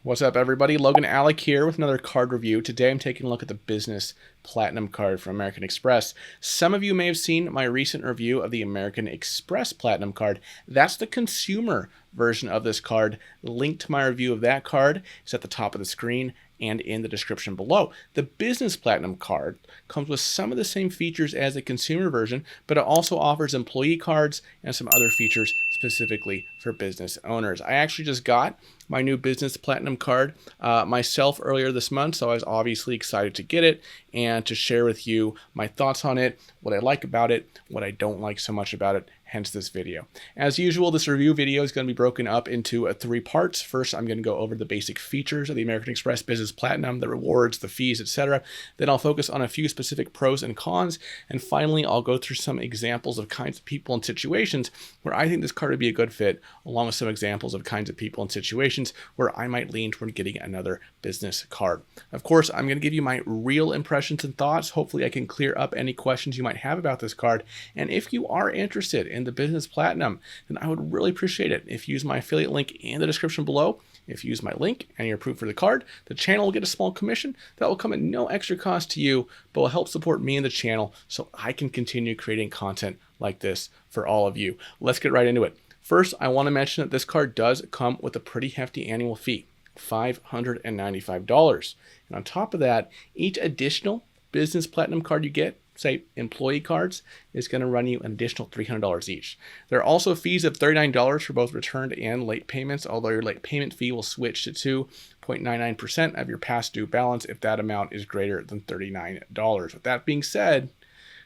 What's up, everybody? Logan Alec here with another card review. Today I'm taking a look at the Business Platinum card from American Express. Some of you may have seen my recent review of the American Express Platinum card. That's the consumer version of this card. The link to my review of that card is at the top of the screen and in the description below. The Business Platinum card comes with some of the same features as the consumer version, but it also offers employee cards and some other features specifically for business owners. I actually just got my new Business Platinum card myself earlier this month, so I was obviously excited to get it and to share with you my thoughts on it, what I like about it, what I don't like so much about it, hence this video. As usual, this review video is going to be broken up into 3 parts. First, I'm going to go over the basic features of the American Express Business Platinum, the rewards, the fees, etc. Then I'll focus on a few specific pros and cons. And finally, I'll go through some examples of kinds of people and situations where I think this card would be a good fit, along with some examples of kinds of people and situations where I might lean toward getting another business card. Of course, I'm going to give you my real impressions and thoughts. Hopefully, I can clear up any questions you might have about this card. And if you are interested in the Business Platinum, then I would really appreciate it if you use my affiliate link in the description below. If you use my link and you're approved for the card, the channel will get a small commission that will come at no extra cost to you, but will help support me and the channel so I can continue creating content like this for all of you. Let's get right into it. First, I want to mention that this card does come with a pretty hefty annual fee, $595. And on top of that, each additional Business Platinum card you get, say employee cards, is going to run you an additional $300 each. There are also fees of $39 for both returned and late payments, although your late payment fee will switch to 2.99% of your past due balance if that amount is greater than $39. With that being said,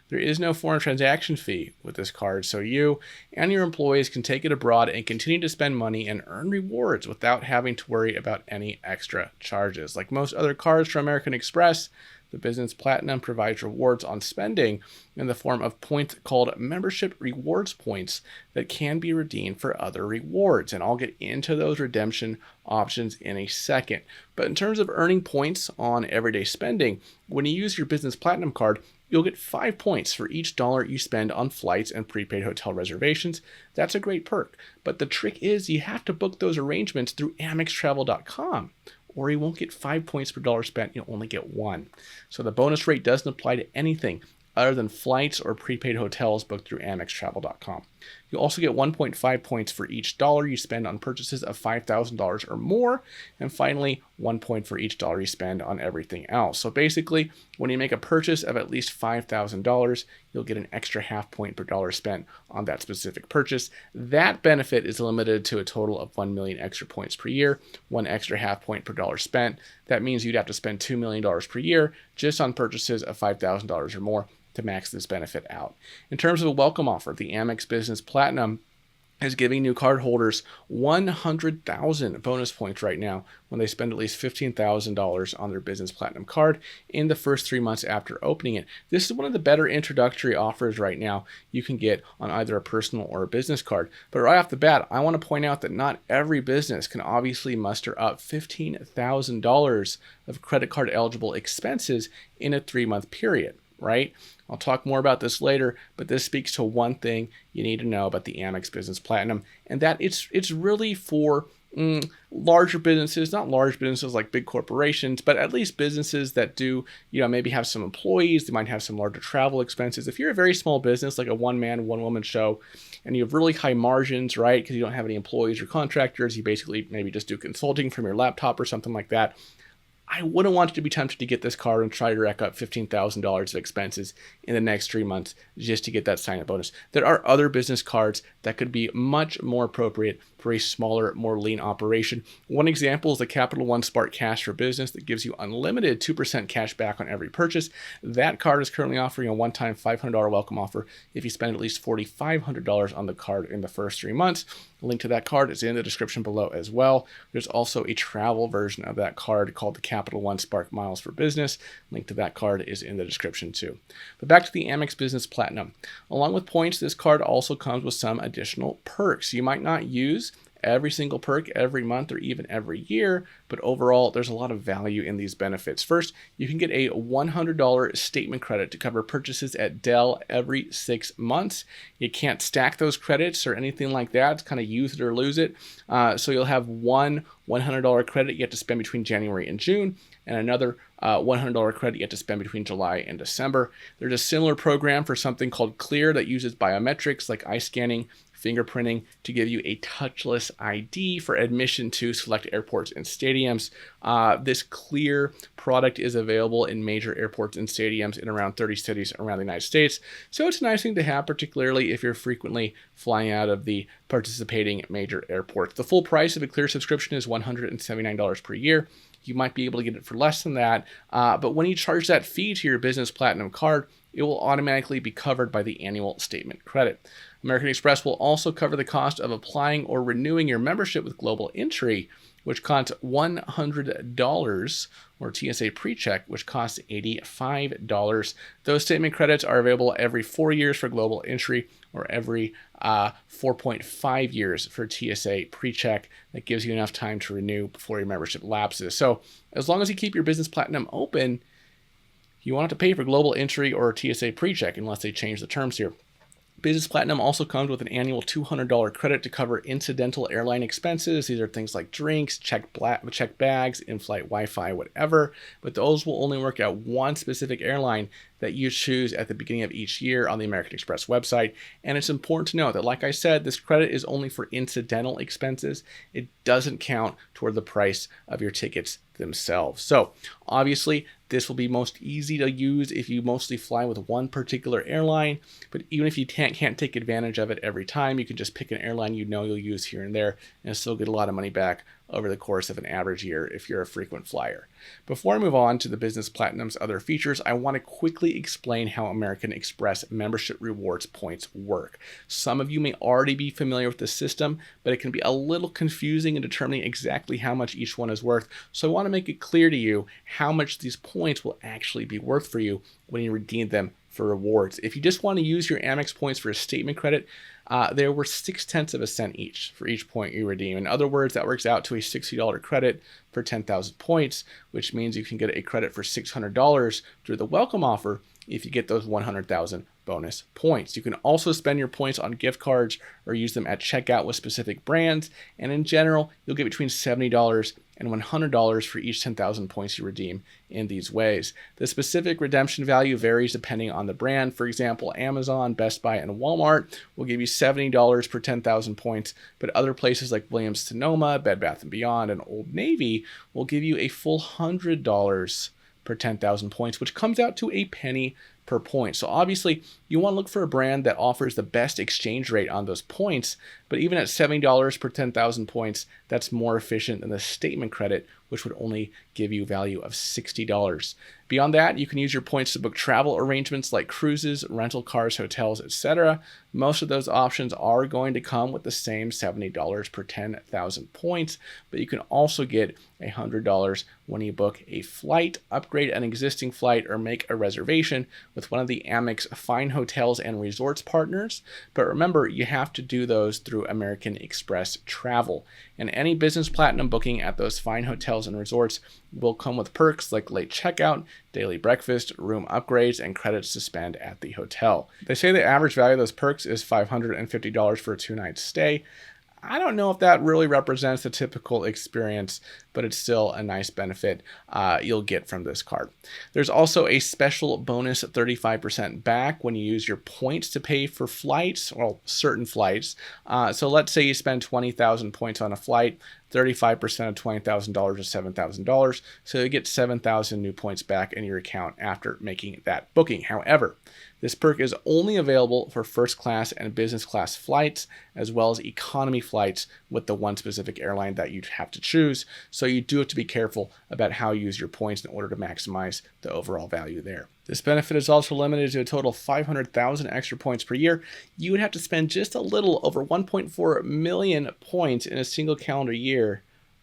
there is no foreign transaction fee with this card, so you and your employees can take it abroad and continue to spend money and earn rewards without having to worry about any extra charges. Like most other cards from American Express, the Business Platinum provides rewards on spending in the form of points called membership rewards points that can be redeemed for other rewards. And I'll get into those redemption options in a second. But in terms of earning points on everyday spending, when you use your Business Platinum card, you'll get 5 points for each dollar you spend on flights and prepaid hotel reservations. That's a great perk. But the trick is you have to book those arrangements through AmexTravel.com. or you won't get 5 points per dollar spent, you'll only get 1. So the bonus rate doesn't apply to anything other than flights or prepaid hotels booked through AmexTravel.com. You'll also get 1.5 points for each dollar you spend on purchases of $5,000 or more, and finally, 1 point for each dollar you spend on everything else. So basically, when you make a purchase of at least $5,000, you'll get an extra half point per dollar spent on that specific purchase. That benefit is limited to a total of 1 million extra points per year, 1 extra half point per dollar spent. That means you'd have to spend $2 million per year just on purchases of $5,000 or more to max this benefit out. In terms of a welcome offer, the Amex Business Platinum is giving new cardholders 100,000 bonus points right now when they spend at least $15,000 on their Business Platinum card in the first 3 months after opening it. This is one of the better introductory offers right now you can get on either a personal or a business card. But right off the bat, I want to point out that not every business can obviously muster up $15,000 of credit card eligible expenses in a 3-month period, right? I'll talk more about this later, but this speaks to one thing you need to know about the Amex Business Platinum, and that it's really for larger businesses, not large businesses like big corporations, but at least businesses that do, maybe have some employees, they might have some larger travel expenses. If you're a very small business, like a one-man, one-woman show, and you have really high margins, right, because you don't have any employees or contractors, you basically maybe just do consulting from your laptop or something like that, I wouldn't want you to be tempted to get this card and try to rack up $15,000 of expenses in the next 3 months just to get that sign-up bonus. There are other business cards that could be much more appropriate for a smaller, more lean operation. One example is the Capital One Spark Cash for Business that gives you unlimited 2% cash back on every purchase. That card is currently offering a one-time $500 welcome offer if you spend at least $4,500 on the card in the first 3 months. The link to that card is in the description below as well. There's also a travel version of that card called the Capital One Spark Miles for Business. Link to that card is in the description too. But back to the Amex Business Platinum. Along with points, this card also comes with some additional perks you might not use every single perk every month or even every year, but overall, there's a lot of value in these benefits. First, you can get a $100 statement credit to cover purchases at Dell every 6 months. You can't stack those credits or anything like that. It's kind of use it or lose it. So you'll have one $100 credit you have to spend between January and June, and another $100 credit you have to spend between July and December. There's a similar program for something called Clear that uses biometrics like eye scanning, fingerprinting to give you a touchless ID for admission to select airports and stadiums. This Clear product is available in major airports and stadiums in around 30 cities around the United States. So it's a nice thing to have, particularly if you're frequently flying out of the participating major airports. The full price of a Clear subscription is $179 per year. You might be able to get it for less than that, but when you charge that fee to your Business Platinum card, it will automatically be covered by the annual statement credit. American Express will also cover the cost of applying or renewing your membership with Global Entry, which costs $100, or TSA PreCheck, which costs $85. Those statement credits are available every 4 years for Global Entry or every 4.5 years for TSA PreCheck. That gives you enough time to renew before your membership lapses. So as long as you keep your Business Platinum open, you won't have to pay for Global Entry or TSA PreCheck unless they change the terms here. Business Platinum also comes with an annual $200 credit to cover incidental airline expenses. These are things like drinks, checked bags, in-flight Wi-Fi, whatever. But those will only work at one specific airline that you choose at the beginning of each year on the American Express website. And it's important to note that, like I said, this credit is only for incidental expenses. It doesn't count toward the price of your tickets themselves. So obviously, this will be most easy to use if you mostly fly with one particular airline. But even if you can't take advantage of it every time, you can just pick an airline you know you'll use here and there and still get a lot of money back over the course of an average year if you're a frequent flyer. Before I move on to the Business Platinum's other features, I want to quickly explain how American Express membership rewards points work. Some of you may already be familiar with the system, but it can be a little confusing in determining exactly how much each one is worth. So I want to make it clear to you how much these points will actually be worth for you when you redeem them for rewards. If you just want to use your Amex points for a statement credit, there were 0.6 of a cent each for each point you redeem. In other words, that works out to a $60 credit for 10,000 points, which means you can get a credit for $600 through the welcome offer if you get those 100,000 bonus points. You can also spend your points on gift cards or use them at checkout with specific brands. And in general, you'll get between $70 and $100 for each 10,000 points you redeem in these ways. The specific redemption value varies depending on the brand. For example, Amazon, Best Buy, and Walmart will give you $70 per 10,000 points, but other places like Williams-Sonoma, Bed Bath & Beyond, and Old Navy will give you a full $100 per 10,000 points, which comes out to a penny per point. So obviously you want to look for a brand that offers the best exchange rate on those points, but even at $70 per 10,000 points, that's more efficient than the statement credit, which would only give you value of $60. Beyond that, you can use your points to book travel arrangements like cruises, rental cars, hotels, etc. Most of those options are going to come with the same $70 per 10,000 points, but you can also get $100 when you book a flight, upgrade an existing flight, or make a reservation with one of the Amex Fine Hotels and Resorts partners. But remember, you have to do those through American Express Travel. And any Business Platinum booking at those fine hotels and resorts will come with perks like late checkout, daily breakfast, room upgrades, and credits to spend at the hotel. They say the average value of those perks is $550 for a 2-night stay. I don't know if that really represents the typical experience, but it's still a nice benefit you'll get from this card. There's also a special bonus 35% back when you use your points to pay for flights, well, certain flights. So let's say you spend 20,000 points on a flight, 35% of $20,000 is $7,000. So you get 7,000 new points back in your account after making that booking. However, this perk is only available for first class and business class flights, as well as economy flights with the one specific airline that you'd have to choose. So you do have to be careful about how you use your points in order to maximize the overall value there. This benefit is also limited to a total of 500,000 extra points per year. You would have to spend just a little over 1.4 million points in a single calendar year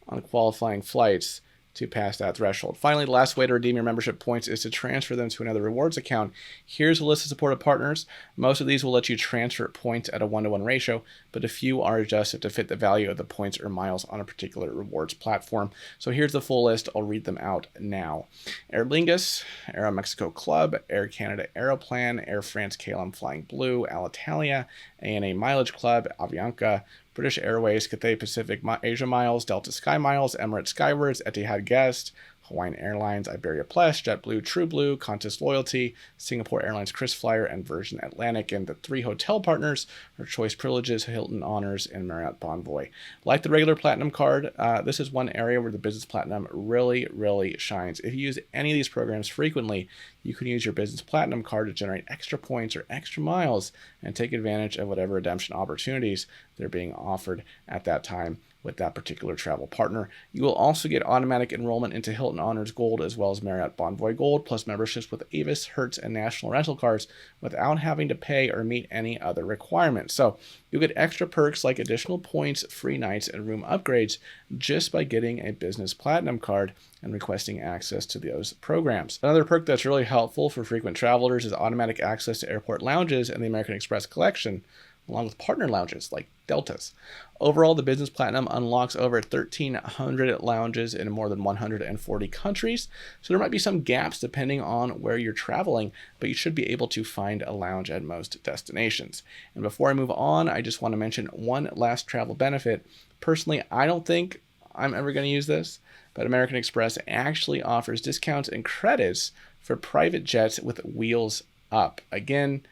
on qualifying flights to pass that threshold. Finally, the last way to redeem your membership points is to transfer them to another rewards account. Here's a list of supported partners. Most of these will let you transfer points at a 1-to-1 ratio, but a few are adjusted to fit the value of the points or miles on a particular rewards platform. So here's the full list. I'll read them out now. Aer Lingus, Aeromexico Club, Air Canada Aeroplan, Air France KLM Flying Blue, Alitalia, ANA Mileage Club, Avianca, British Airways, Cathay Pacific Asia Miles, Delta Sky Miles, Emirates Skywards, Etihad Guest, Hawaiian Airlines, Iberia Plus, JetBlue, TrueBlue, Qantas Loyalty, Singapore Airlines KrisFlyer, and Virgin Atlantic. And the 3 hotel partners are Choice Privileges, Hilton Honors, and Marriott Bonvoy. Like the regular Platinum card, this is one area where the Business Platinum really shines. If you use any of these programs frequently, you can use your Business Platinum card to generate extra points or extra miles and take advantage of whatever redemption opportunities they're being offered at that time with that particular travel partner. You will also get automatic enrollment into Hilton Honors Gold as well as Marriott Bonvoy Gold, plus memberships with Avis, Hertz, and National Rental Cars without having to pay or meet any other requirements. So you'll get extra perks like additional points, free nights, and room upgrades just by getting a Business Platinum card and requesting access to those programs. Another perk that's really helpful for frequent travelers is automatic access to airport lounges and the American Express collection, along with partner lounges like Delta's. Overall, the Business Platinum unlocks over 1,300 lounges in more than 140 countries, so there might be some gaps depending on where you're traveling, but you should be able to find a lounge at most destinations. And before I move on, I just want to mention one last travel benefit. Personally, I don't think I'm ever going to use this, but American Express actually offers discounts and credits for private jets with wheels up. Again,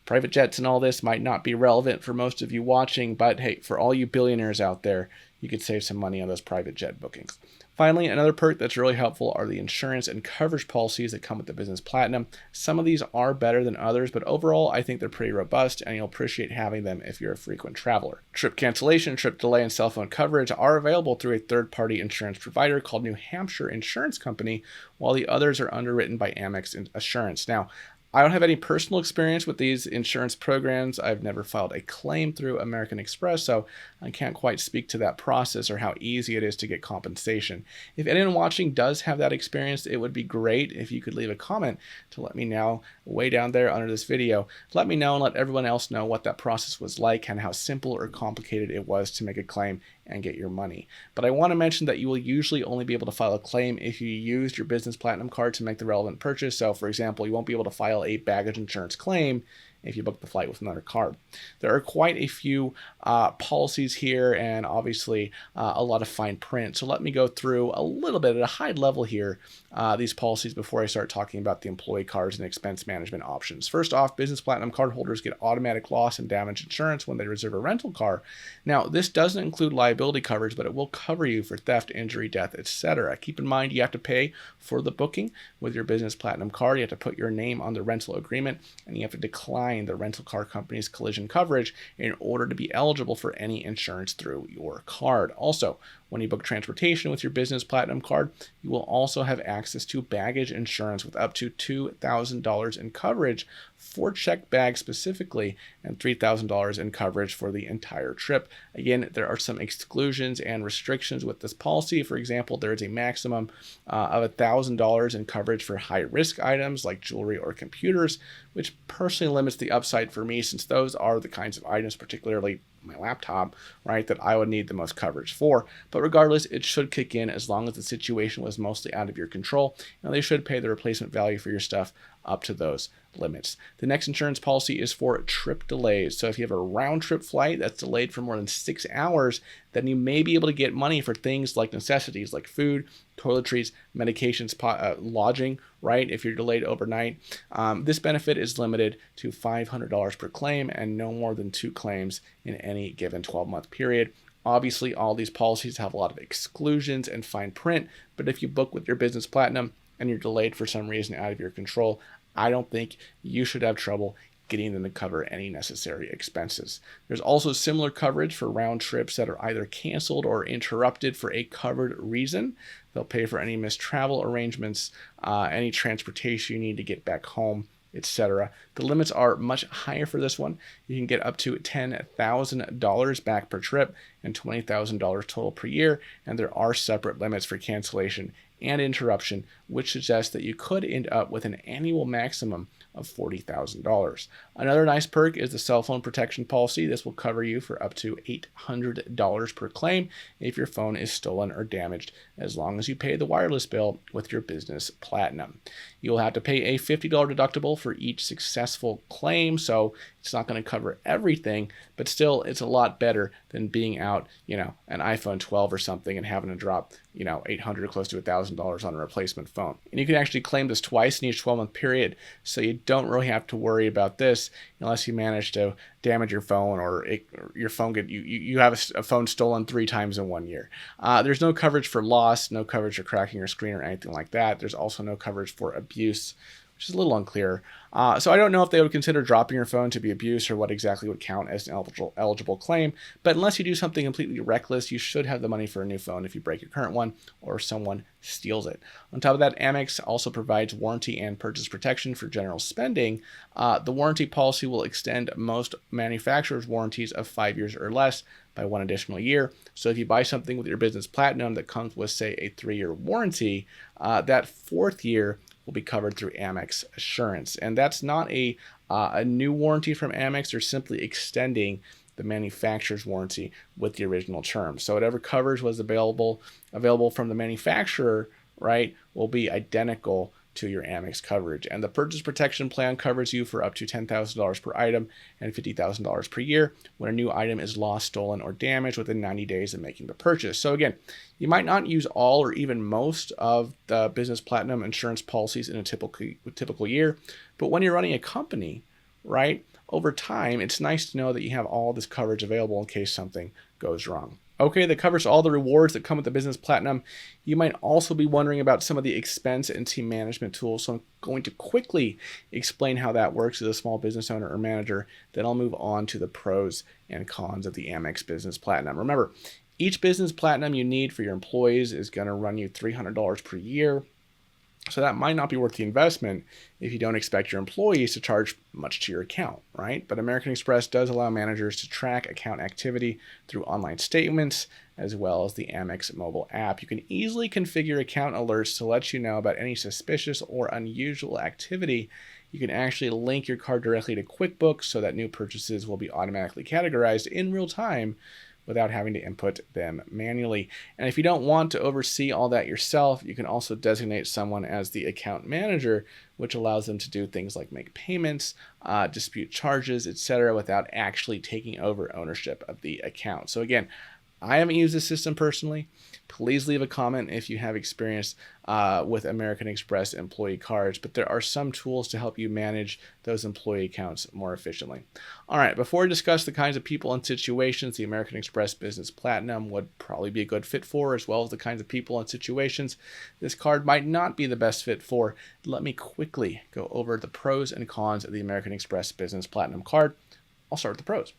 private jets and all this might not be relevant for most of you watching, but hey, for all you billionaires out there, you could save some money on those private jet bookings. Finally, another perk that's really helpful are the insurance and coverage policies that come with the Business Platinum. Some of these are better than others, but overall, I think they're pretty robust, and you'll appreciate having them if you're a frequent traveler. Trip cancellation, trip delay, and cell phone coverage are available through a third-party insurance provider called New Hampshire Insurance Company, while the others are underwritten by Amex Assurance. Now, I don't have any personal experience with these insurance programs. I've never filed a claim through American Express, so I can't quite speak to that process or how easy it is to get compensation. If anyone watching does have that experience, it would be great if you could leave a comment to let me know way down there under this video. Let me know and let everyone else know what that process was like and how simple or complicated it was to make a claim and get your money. But I want to mention that you will usually only be able to file a claim if you used your Business Platinum card to make the relevant purchase. So for example, you won't be able to file a baggage insurance claim if you book the flight with another card. There are quite a few policies here and obviously a lot of fine print. So let me go through a little bit at a high level here, these policies before I start talking about the employee cards and expense management options. First off, Business Platinum card holders get automatic loss and damage insurance when they reserve a rental car. Now, this doesn't include liability coverage, but it will cover you for theft, injury, death, etc. Keep in mind, you have to pay for the booking with your Business Platinum card. You have to put your name on the rental agreement, and you have to decline the rental car company's collision coverage in order to be eligible for any insurance through your card. Also, when you book transportation with your Business Platinum card, you will also have access to baggage insurance with up to $2,000 in coverage for checked bags specifically, and $3,000 in coverage for the entire trip. Again, there are some exclusions and restrictions with this policy. For example, there is a maximum of $1,000 in coverage for high-risk items like jewelry or computers, which personally limits the upside for me, since those are the kinds of items, particularly my laptop, right, that I would need the most coverage for. But regardless, it should kick in as long as the situation was mostly out of your control, and they should pay the replacement value for your stuff up to those limits. The next insurance policy is for trip delays. So if you have a round trip flight that's delayed for more than 6 hours, then you may be able to get money for things like necessities like food, toiletries, medications, lodging, right, if you're delayed overnight. This benefit is limited to $500 per claim and no more than 2 claims in any given 12-month period. Obviously, all these policies have a lot of exclusions and fine print, but if you book with your Business Platinum and you're delayed for some reason out of your control, I don't think you should have trouble getting them to cover any necessary expenses. There's also similar coverage for round trips that are either canceled or interrupted for a covered reason. They'll pay for any missed travel arrangements, any transportation you need to get back home, etc. The limits are much higher for this one. You can get up to $10,000 back per trip and $20,000 total per year, and there are separate limits for cancellation and interruption, which suggests that you could end up with an annual maximum of $40,000. Another nice perk is the cell phone protection policy. This will cover you for up to $800 per claim if your phone is stolen or damaged, as long as you pay the wireless bill with your business platinum. You'll have to pay a $50 deductible for each successful claim, so it's not going to cover everything, but still it's a lot better than being out, an iPhone 12 or something and having to drop, $800 close to $1,000 on a replacement phone. And you can actually claim this twice in each 12-month period, so you don't really have to worry about this unless you manage to damage your phone or your phone you have a phone stolen 3 times in 1 year. There's no coverage for loss, no coverage for cracking your screen or anything like that. There's also no coverage for abuse, which is a little unclear. So I don't know if they would consider dropping your phone to be abuse or what exactly would count as an eligible claim. But unless you do something completely reckless, you should have the money for a new phone if you break your current one or someone steals it. On top of that, Amex also provides warranty and purchase protection for general spending. The warranty policy will extend most manufacturers' warranties of 5 years or less by 1 additional year. So if you buy something with your business platinum that comes with, say, a 3-year warranty, that 4th year will be covered through Amex Assurance. And that's not a new warranty from Amex. They're simply extending the manufacturer's warranty with the original terms. So whatever coverage was available from the manufacturer, right, will be identical to your Amex coverage. And the purchase protection plan covers you for up to $10,000 per item and $50,000 per year when a new item is lost, stolen, or damaged within 90 days of making the purchase. So again, you might not use all or even most of the business platinum insurance policies in a typical year, but when you're running a company, right, over time, it's nice to know that you have all this coverage available in case something goes wrong. Okay, that covers all the rewards that come with the Business Platinum. You might also be wondering about some of the expense and team management tools, so I'm going to quickly explain how that works as a small business owner or manager. Then I'll move on to the pros and cons of the Amex Business Platinum. Remember, each Business Platinum you need for your employees is going to run you $300 per year. So that might not be worth the investment if you don't expect your employees to charge much to your account, right? But American Express does allow managers to track account activity through online statements, as well as the Amex mobile app. You can easily configure account alerts to let you know about any suspicious or unusual activity. You can actually link your card directly to QuickBooks so that new purchases will be automatically categorized in real time without having to input them manually. And if you don't want to oversee all that yourself, you can also designate someone as the account manager, which allows them to do things like make payments, dispute charges, etc., without actually taking over ownership of the account. So again, I haven't used this system personally. Please leave a comment if you have experience with American Express employee cards, but there are some tools to help you manage those employee accounts more efficiently. All right, before we discuss the kinds of people and situations the American Express Business Platinum would probably be a good fit for, as well as the kinds of people and situations this card might not be the best fit for, let me quickly go over the pros and cons of the American Express Business Platinum card. I'll start with the pros.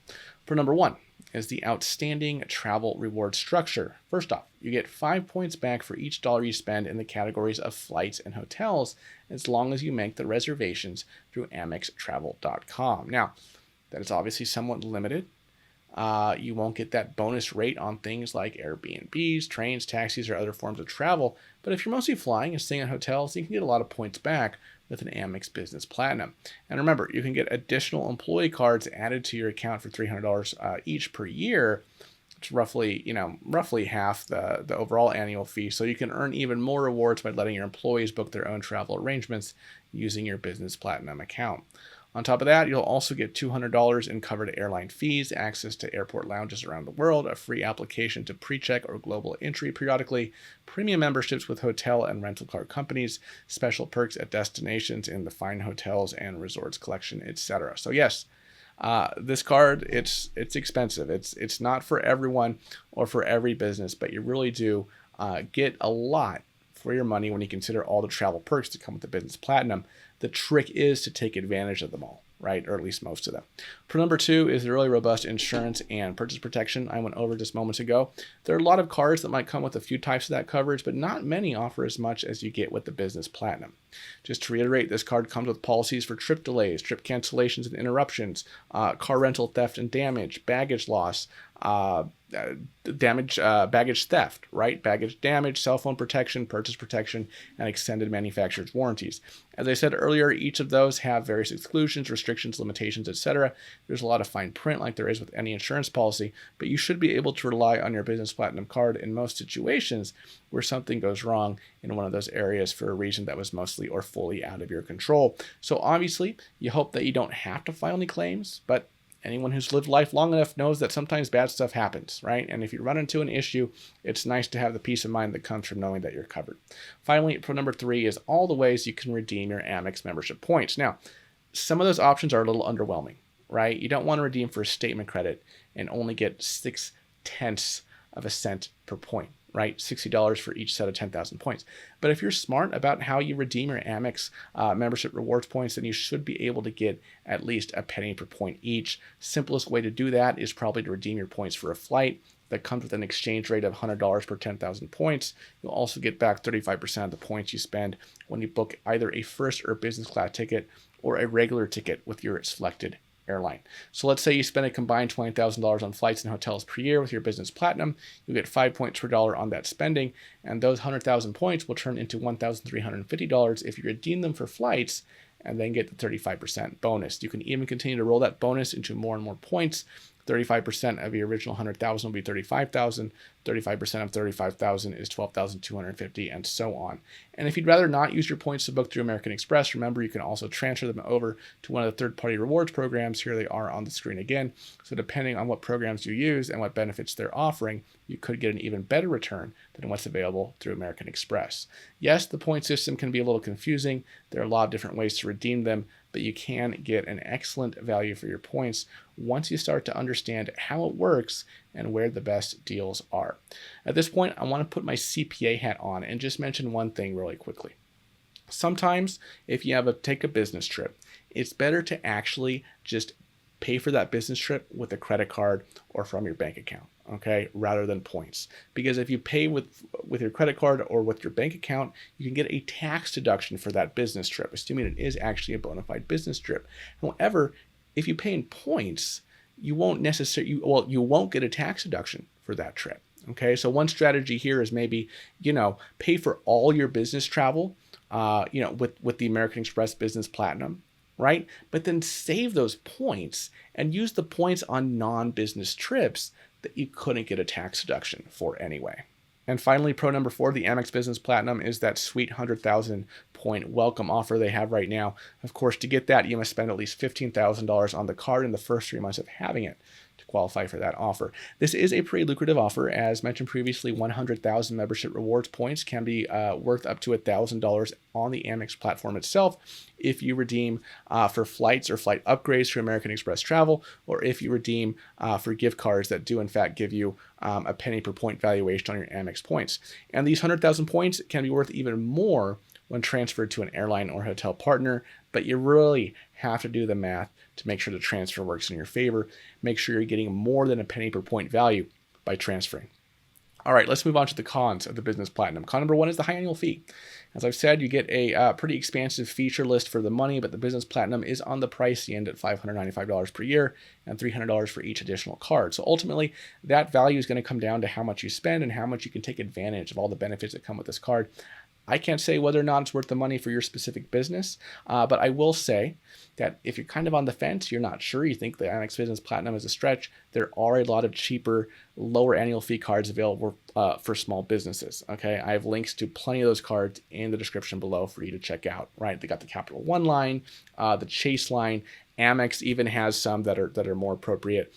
For number 1, is the outstanding travel reward structure. First off, you get 5 points back for each dollar you spend in the categories of flights and hotels, as long as you make the reservations through AmexTravel.com. Now, that is obviously somewhat limited. You won't get that bonus rate on things like Airbnbs, trains, taxis, or other forms of travel. But if you're mostly flying and staying at hotels, you can get a lot of points back with an Amex Business Platinum. And remember, you can get additional employee cards added to your account for $300 each per year. It's roughly half the overall annual fee. So you can earn even more rewards by letting your employees book their own travel arrangements using your Business Platinum account. On top of that, you'll also get $200 in covered airline fees, access to airport lounges around the world, a free application to pre-check or global entry periodically, premium memberships with hotel and rental car companies, special perks at destinations in the fine hotels and resorts collection, etc. So yes, this card, it's expensive. It's not for everyone or for every business, but you really do get a lot for your money when you consider all the travel perks that come with the Business Platinum. The trick is to take advantage of them all. right? Or at least most of them. Pro number 2 is the really robust insurance and purchase protection I went over just moments ago. There are a lot of cards that might come with a few types of that coverage, but not many offer as much as you get with the Business Platinum. Just to reiterate, this card comes with policies for trip delays, trip cancellations and interruptions, car rental theft and damage, baggage loss, baggage theft, right? Baggage damage, cell phone protection, purchase protection, and extended manufacturer's warranties. As I said earlier, each of those have various exclusions, restrictions, limitations, etc. There's a lot of fine print like there is with any insurance policy, but you should be able to rely on your Business Platinum card in most situations where something goes wrong in one of those areas for a reason that was mostly or fully out of your control. So obviously, you hope that you don't have to file any claims, but anyone who's lived life long enough knows that sometimes bad stuff happens, right? And if you run into an issue, it's nice to have the peace of mind that comes from knowing that you're covered. Finally, pro number 3 is all the ways you can redeem your Amex membership points. Now, some of those options are a little underwhelming, right? You don't want to redeem for a statement credit and only get 0.6 of a cent per point, right? $60 for each set of 10,000 points. But if you're smart about how you redeem your Amex membership rewards points, then you should be able to get at least a penny per point each. Simplest way to do that is probably to redeem your points for a flight that comes with an exchange rate of $100 per 10,000 points. You'll also get back 35% of the points you spend when you book either a first or business class ticket or a regular ticket with your selected airline. So let's say you spend a combined $20,000 on flights and hotels per year with your Business Platinum. You'll get 5 points per dollar on that spending, and those 100,000 points will turn into $1,350 if you redeem them for flights and then get the 35% bonus. You can even continue to roll that bonus into more and more points. 35% of your original 100,000 will be 35,000. 35% of 35,000 is 12,250, and so on. And if you'd rather not use your points to book through American Express, remember you can also transfer them over to one of the third-party rewards programs. Here they are on the screen again. So depending on what programs you use and what benefits they're offering, you could get an even better return than what's available through American Express. Yes, the point system can be a little confusing. There are a lot of different ways to redeem them, but you can get an excellent value for your points once you start to understand how it works and where the best deals are. At this point, I want to put my CPA hat on and just mention one thing really quickly. Sometimes if you take a business trip, it's better to actually just pay for that business trip with a credit card or from your bank account, okay, rather than points. Because if you pay with your credit card or with your bank account, you can get a tax deduction for that business trip, assuming it is actually a bona fide business trip. However, if you pay in points, you won't get a tax deduction for that trip. Okay, so one strategy here is maybe, pay for all your business travel, with the American Express Business Platinum, right? But then save those points and use the points on non-business trips that you couldn't get a tax deduction for anyway. And finally, pro number 4, the Amex Business Platinum, is that sweet 100,000 point welcome offer they have right now. Of course, to get that, you must spend at least $15,000 on the card in the first 3 months of having it to qualify for that offer. This is a pretty lucrative offer. As mentioned previously, 100,000 membership rewards points can be worth up to $1,000 on the Amex platform itself if you redeem for flights or flight upgrades through American Express Travel, or if you redeem for gift cards that do in fact give you a penny per point valuation on your Amex points. And these 100,000 points can be worth even more when transferred to an airline or hotel partner, but you really have to do the math to make sure the transfer works in your favor. Make sure you're getting more than a penny per point value by transferring. All right, let's move on to the cons of the Business Platinum. Con number 1 is the high annual fee. As I've said, you get a pretty expansive feature list for the money, but the Business Platinum is on the pricey end at $595 per year and $300 for each additional card. So ultimately, that value is going to come down to how much you spend and how much you can take advantage of all the benefits that come with this card. I can't say whether or not it's worth the money for your specific business, but I will say that if you're kind of on the fence, you're not sure, you think the Amex Business Platinum is a stretch, there are a lot of cheaper, lower annual fee cards available for small businesses. Okay, I have links to plenty of those cards in the description below for you to check out. Right, they got the Capital One line, the Chase line. Amex even has some that are more appropriate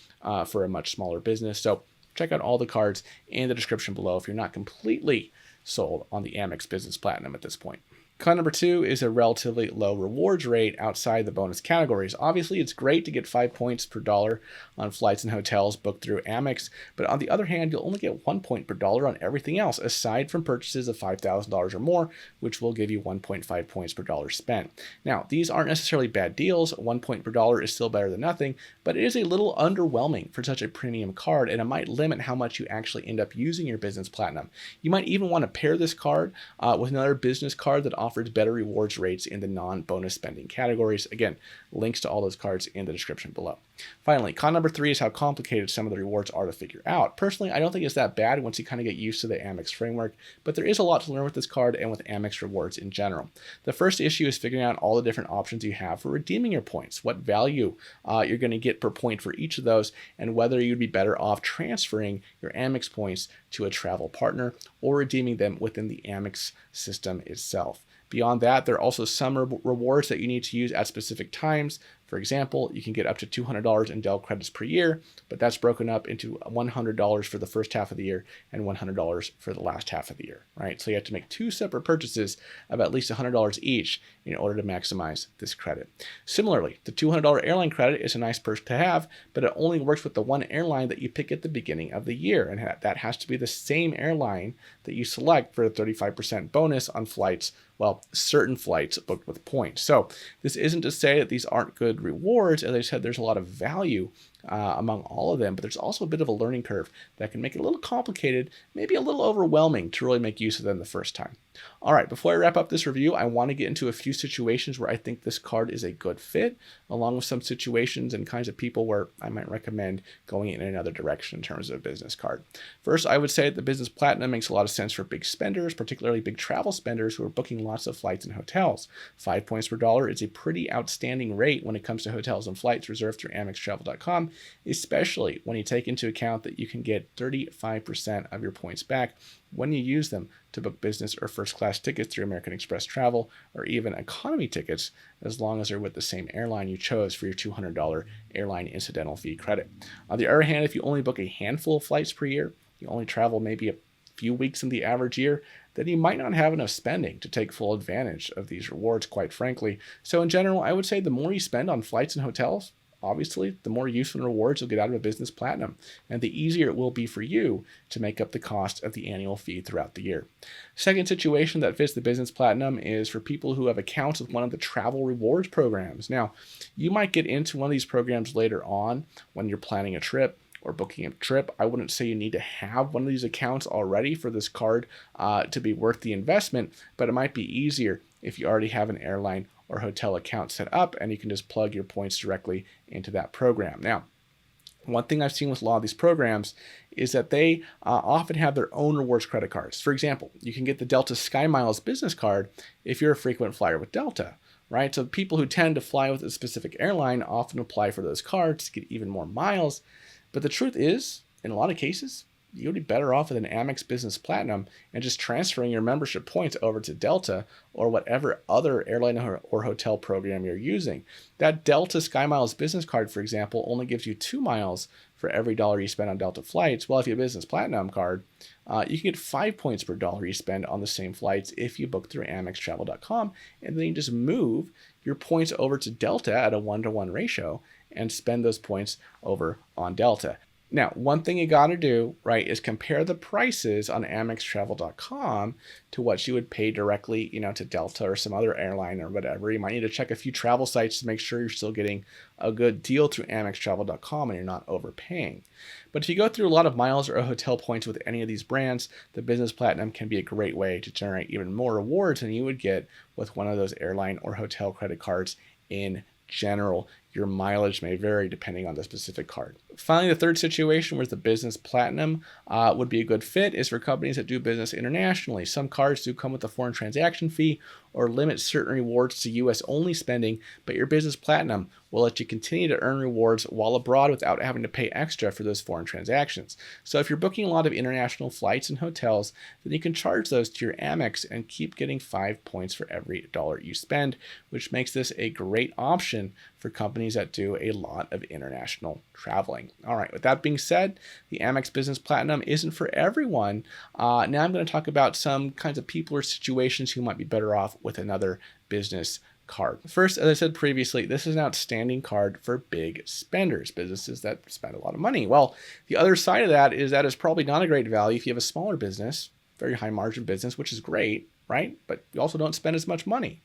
for a much smaller business. So check out all the cards in the description below if you're not completely sold on the Amex Business Platinum at this point. Con number 2 is a relatively low rewards rate outside the bonus categories. Obviously, it's great to get 5 points per dollar on flights and hotels booked through Amex, but on the other hand, you'll only get 1 point per dollar on everything else, aside from purchases of $5,000 or more, which will give you 1.5 points per dollar spent. Now, these aren't necessarily bad deals. 1 point per dollar is still better than nothing, but it is a little underwhelming for such a premium card, and it might limit how much you actually end up using your Business Platinum. You might even want to pair this card with another business card that offers better rewards rates in the non-bonus spending categories. Again, links to all those cards in the description below. Finally, con number 3 is how complicated some of the rewards are to figure out. Personally, I don't think it's that bad once you kind of get used to the Amex framework, but there is a lot to learn with this card and with Amex rewards in general. The first issue is figuring out all the different options you have for redeeming your points, what value you're going to get per point for each of those, and whether you'd be better off transferring your Amex points to a travel partner or redeeming them within the Amex system itself. Beyond that, there are also some rewards that you need to use at specific times. For example, you can get up to $200 in Dell credits per year, but that's broken up into $100 for the first half of the year and $100 for the last half of the year, right? So you have to make 2 separate purchases of at least $100 each in order to maximize this credit. Similarly, the $200 airline credit is a nice perk to have, but it only works with the one airline that you pick at the beginning of the year, and that has to be the same airline that you select for the 35% bonus on flights, well, certain flights booked with points. So this isn't to say that these aren't good rewards. As I said, there's a lot of value among all of them, but there's also a bit of a learning curve that can make it a little complicated, maybe a little overwhelming to really make use of them the first time. All right, before I wrap up this review, I want to get into a few situations where I think this card is a good fit, along with some situations and kinds of people where I might recommend going in another direction in terms of a business card. First, I would say that the Business Platinum makes a lot of sense for big spenders, particularly big travel spenders who are booking lots of flights and hotels. 5 points per dollar is a pretty outstanding rate when it comes to hotels and flights reserved through AmexTravel.com, especially when you take into account that you can get 35% of your points back when you use them to book business or first class tickets through American Express Travel, or even economy tickets, as long as they're with the same airline you chose for your $200 airline incidental fee credit. On the other hand, if you only book a handful of flights per year, you only travel maybe a few weeks in the average year, then you might not have enough spending to take full advantage of these rewards, quite frankly. So in general, I would say the more you spend on flights and hotels, obviously, the more use and rewards you'll get out of a Business Platinum, and the easier it will be for you to make up the cost of the annual fee throughout the year. Second situation that fits the Business Platinum is for people who have accounts with one of the travel rewards programs. Now, you might get into one of these programs later on when you're planning a trip or booking a trip. I wouldn't say you need to have one of these accounts already for this card to be worth the investment, but it might be easier if you already have an airline or hotel account set up and you can just plug your points directly into that program. Now, one thing I've seen with a lot of these programs is that they often have their own rewards credit cards. For example, you can get the Delta SkyMiles business card if you're a frequent flyer with Delta, right? So people who tend to fly with a specific airline often apply for those cards to get even more miles. But the truth is, in a lot of cases, you would be better off with an Amex Business Platinum and just transferring your membership points over to Delta or whatever other airline or hotel program you're using. That Delta SkyMiles business card, for example, only gives you 2 miles for every dollar you spend on Delta flights. Well, if you have a Business Platinum card, you can get 5 points per dollar you spend on the same flights if you book through AmexTravel.com, and then you just move your points over to Delta at a 1-to-1 ratio and spend those points over on Delta. Now, one thing you got to do, right, is compare the prices on AmexTravel.com to what you would pay directly, to Delta or some other airline or whatever. You might need to check a few travel sites to make sure you're still getting a good deal through AmexTravel.com and you're not overpaying. But if you go through a lot of miles or hotel points with any of these brands, the Business Platinum can be a great way to generate even more rewards than you would get with one of those airline or hotel credit cards in general. Your mileage may vary depending on the specific card. Finally, the third situation where the Business Platinum would be a good fit is for companies that do business internationally. Some cards do come with a foreign transaction fee or limit certain rewards to US only spending, but your Business Platinum will let you continue to earn rewards while abroad without having to pay extra for those foreign transactions. So if you're booking a lot of international flights and hotels, then you can charge those to your Amex and keep getting 5 points for every dollar you spend, which makes this a great option for companies companies that do a lot of international traveling. All right, with that being said, the Amex Business Platinum isn't for everyone. Now I'm going to talk about some kinds of people or situations who might be better off with another business card. First, as I said previously, this is an outstanding card for big spenders, businesses that spend a lot of money. Well, the other side of that is it's probably not a great value if you have a smaller business, very high margin business, which is great, right? But you also don't spend as much money.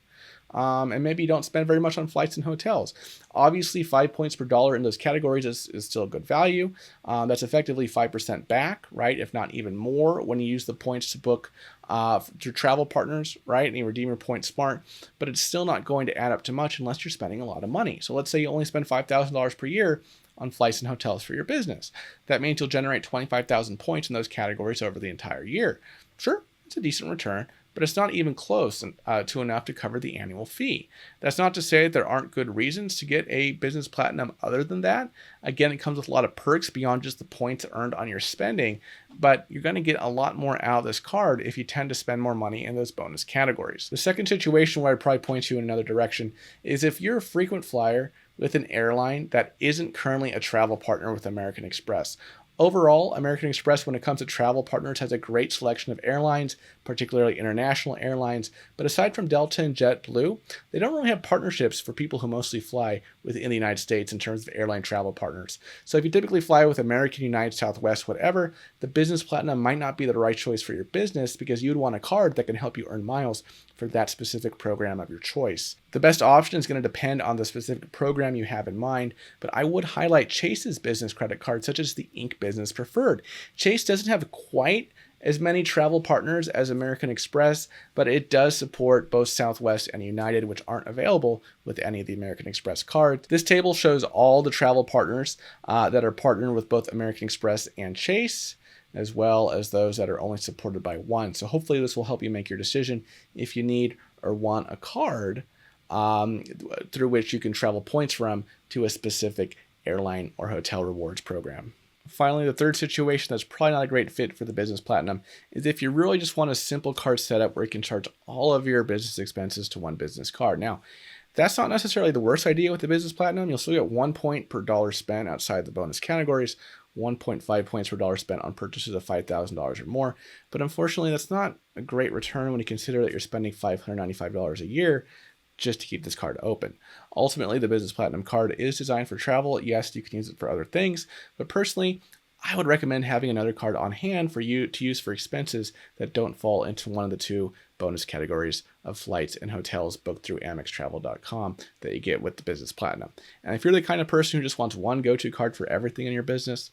And maybe you don't spend very much on flights and hotels. Obviously, 5 points per dollar in those categories is still a good value. That's effectively 5% back, right? If not even more when you use the points to book through travel partners, right? And you redeem your points smart, but it's still not going to add up to much unless you're spending a lot of money. So let's say you only spend $5,000 per year on flights and hotels for your business. That means you'll generate 25,000 points in those categories over the entire year. Sure, it's a decent return, but it's not even close to enough to cover the annual fee. That's not to say that there aren't good reasons to get a business platinum other than that. Again, it comes with a lot of perks beyond just the points earned on your spending, but you're going to get a lot more out of this card if you tend to spend more money in those bonus categories. The second situation where I'd probably point you in another direction is if you're a frequent flyer with an airline that isn't currently a travel partner with American Express. Overall, American Express, when it comes to travel partners, has a great selection of airlines, particularly international airlines. But aside from Delta and JetBlue, they don't really have partnerships for people who mostly fly within the United States in terms of airline travel partners. So if you typically fly with American, United, Southwest, whatever, the Business Platinum might not be the right choice for your business because you'd want a card that can help you earn miles for that specific program of your choice. The best option is going to depend on the specific program you have in mind, but I would highlight Chase's business credit card, such as the Inc. Business Preferred. Chase doesn't have quite as many travel partners as American Express, but it does support both Southwest and United, which aren't available with any of the American Express cards. This table shows all the travel partners that are partnered with both American Express and Chase, as well as those that are only supported by one. So hopefully this will help you make your decision if you need or want a card through which you can travel points from to a specific airline or hotel rewards program. Finally, the third situation that's probably not a great fit for the Business Platinum is if you really just want a simple card setup where you can charge all of your business expenses to one business card. Now, that's not necessarily the worst idea with the Business Platinum. You'll still get 1 point per dollar spent outside the bonus categories, 1.5 points per dollar spent on purchases of $5,000 or more. But unfortunately, that's not a great return when you consider that you're spending $595 a year just to keep this card open. Ultimately, the Business Platinum card is designed for travel. Yes, you can use it for other things, but personally, I would recommend having another card on hand for you to use for expenses that don't fall into one of the two bonus categories of flights and hotels booked through AmexTravel.com that you get with the Business Platinum. And if you're the kind of person who just wants one go-to card for everything in your business,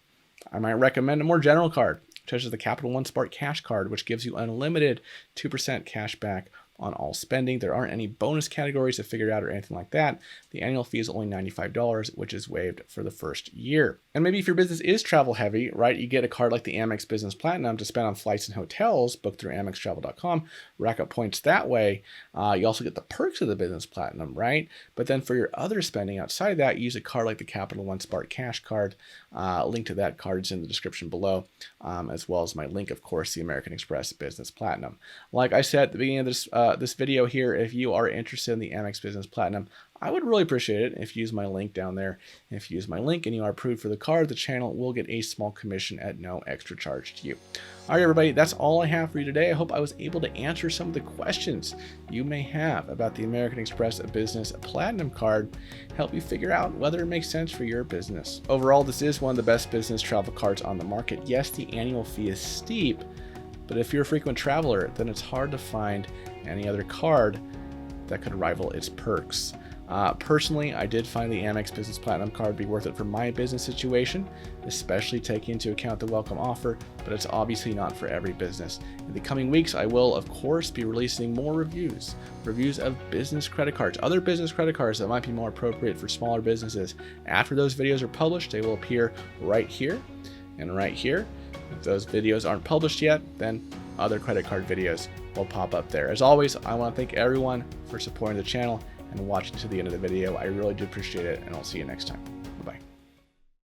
I might recommend a more general card, such as the Capital One Smart Cash Card, which gives you unlimited 2% cash back on all spending. There aren't any bonus categories to figure out or anything like that. The annual fee is only $95, which is waived for the first year. And maybe if your business is travel heavy, right, you get a card like the Amex Business Platinum to spend on flights and hotels booked through AmexTravel.com, rack up points that way. You also get the perks of the Business Platinum, right? But then for your other spending outside of that, use a card like the Capital One Smart Cash Card. Link to that card is in the description below, as well as my link, of course, the American Express Business Platinum. Like I said at the beginning of this video here, if you are interested in the Amex Business Platinum, I would really appreciate it if you use my link down there. If you use my link and you are approved for the card, the channel will get a small commission at no extra charge to you. All right, everybody, that's all I have for you today. I hope I was able to answer some of the questions you may have about the American Express Business Platinum card, help you figure out whether it makes sense for your business. Overall, this is one of the best business travel cards on the market. Yes, the annual fee is steep, but if you're a frequent traveler, then it's hard to find any other card that could rival its perks. Personally, I did find the Amex Business Platinum card be worth it for my business situation, especially taking into account the welcome offer, but it's obviously not for every business. In the coming weeks, I will, of course, be releasing more reviews of business credit cards, other business credit cards that might be more appropriate for smaller businesses. After those videos are published, they will appear right here and right here. If those videos aren't published yet, then other credit card videos will pop up there. As always, I want to thank everyone for supporting the channel and watching to the end of the video. I really do appreciate it, and I'll see you next time.